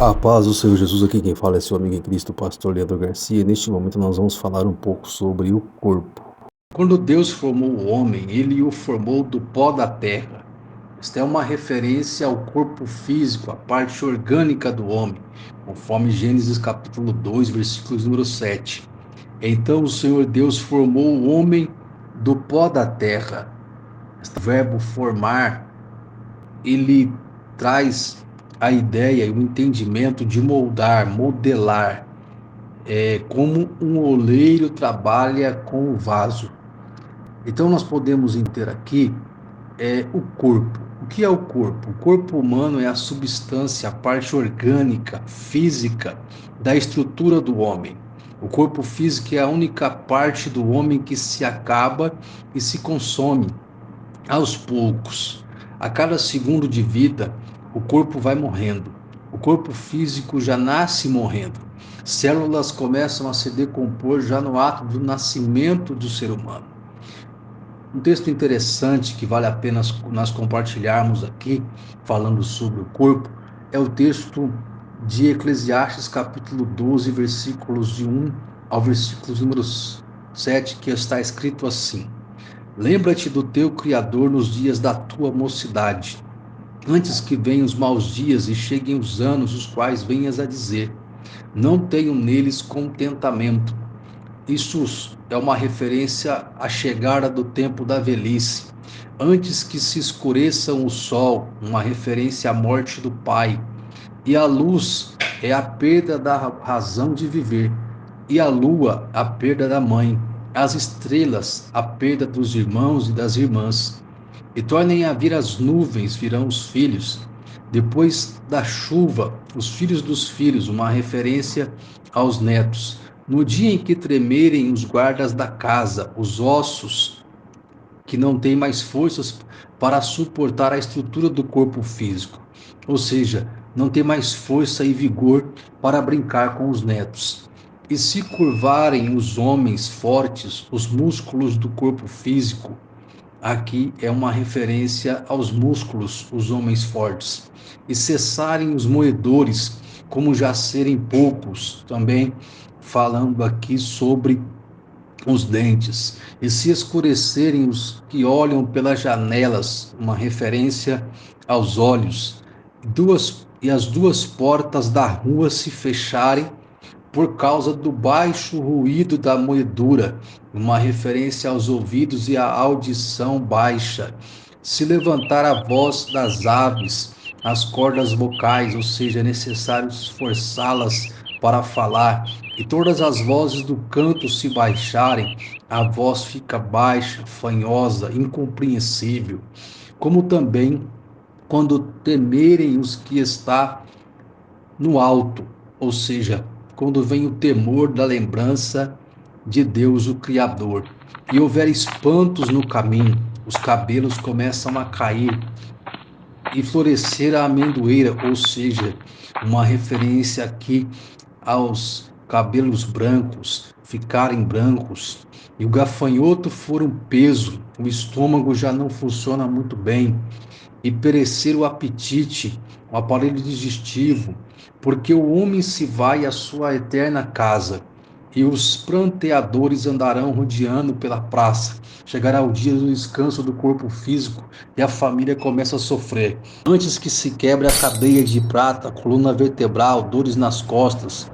A paz do Senhor Jesus, aqui quem fala é seu amigo em Cristo, pastor Leandro Garcia, e neste momento nós vamos falar um pouco sobre o corpo. Quando Deus formou o homem, ele o formou do pó da terra. Esta é uma referência ao corpo físico, à parte orgânica do homem, conforme Gênesis capítulo 2, versículos número 7. Então o Senhor Deus formou o homem do pó da terra. Este verbo formar, ele traz a ideia e o entendimento de moldar, modelar, como um oleiro trabalha com o vaso. Então nós podemos ter aqui o corpo. O que é o corpo? O corpo humano é a substância, a parte orgânica, física da estrutura do homem. O corpo físico é a única parte do homem que se acaba e se consome aos poucos. A cada segundo de vida, o corpo vai morrendo. O corpo físico já nasce morrendo. Células começam a se decompor já no ato do nascimento do ser humano. Um texto interessante que vale a pena nós compartilharmos aqui, falando sobre o corpo, é o texto de Eclesiastes capítulo 12, versículos de 1 ao versículo número 7, que está escrito assim: Lembra-te do teu Criador nos dias da tua mocidade, antes que venham os maus dias e cheguem os anos, os quais venhas a dizer, não tenho neles contentamento. Isso é uma referência à chegada do tempo da velhice, antes que se escureça o sol, uma referência à morte do pai. E a luz é a perda da razão de viver, e a lua a perda da mãe, as estrelas a perda dos irmãos e das irmãs. E tornem a vir as nuvens, virão os filhos. Depois da chuva, os filhos dos filhos, uma referência aos netos. No dia em que tremerem os guardas da casa, os ossos que não têm mais forças para suportar a estrutura do corpo físico, ou seja, não tem mais força e vigor para brincar com os netos. E se curvarem os homens fortes, os músculos do corpo físico, aqui é uma referência aos músculos, os homens fortes, e cessarem os moedores, como já serem poucos, também falando aqui sobre os dentes, e se escurecerem os que olham pelas janelas, uma referência aos olhos, e as duas portas da rua se fecharem por causa do baixo ruído da moedura, uma referência aos ouvidos e à audição baixa, se levantar a voz das aves, as cordas vocais, ou seja, é necessário esforçá-las para falar, e todas as vozes do canto se baixarem, a voz fica baixa, fanhosa, incompreensível, como também quando temerem os que está no alto, ou seja, quando vem o temor da lembrança de Deus, o Criador, e houver espantos no caminho, os cabelos começam a cair, e florescer a amendoeira, ou seja, uma referência aqui aos cabelos brancos, ficarem brancos, e o gafanhoto for um peso, o estômago já não funciona muito bem, e perecer o apetite, o aparelho digestivo, porque o homem se vai à sua eterna casa, e os pranteadores andarão rodeando pela praça. Chegará o dia do descanso do corpo físico e a família começa a sofrer. Antes que se quebre a cadeia de prata, a coluna vertebral, dores nas costas,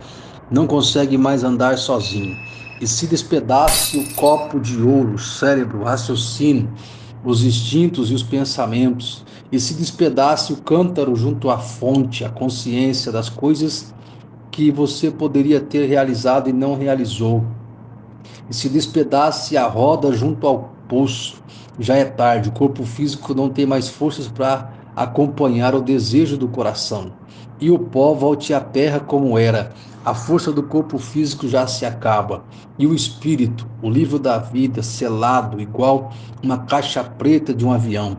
não consegue mais andar sozinho. E se despedace o copo de ouro, o cérebro, o raciocínio, os instintos e os pensamentos, e se despedace o cântaro junto à fonte, a consciência das coisas que você poderia ter realizado e não realizou, e se despedace a roda junto ao poço, já é tarde, o corpo físico não tem mais forças para acompanhar o desejo do coração, e o pó volte à terra como era, a força do corpo físico já se acaba, e o espírito, o livro da vida, selado, igual uma caixa preta de um avião,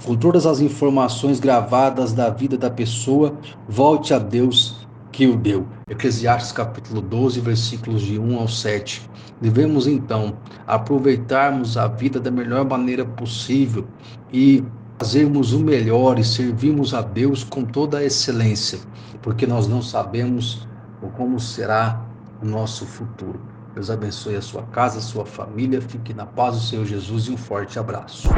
com todas as informações gravadas da vida da pessoa, volte a Deus que o deu. Eclesiastes capítulo 12, versículos de 1 ao 7. Devemos então aproveitarmos a vida da melhor maneira possível e fazermos o melhor e servirmos a Deus com toda a excelência, porque nós não sabemos como será o nosso futuro. Deus abençoe a sua casa, a sua família. Fique na paz do Senhor Jesus e um forte abraço.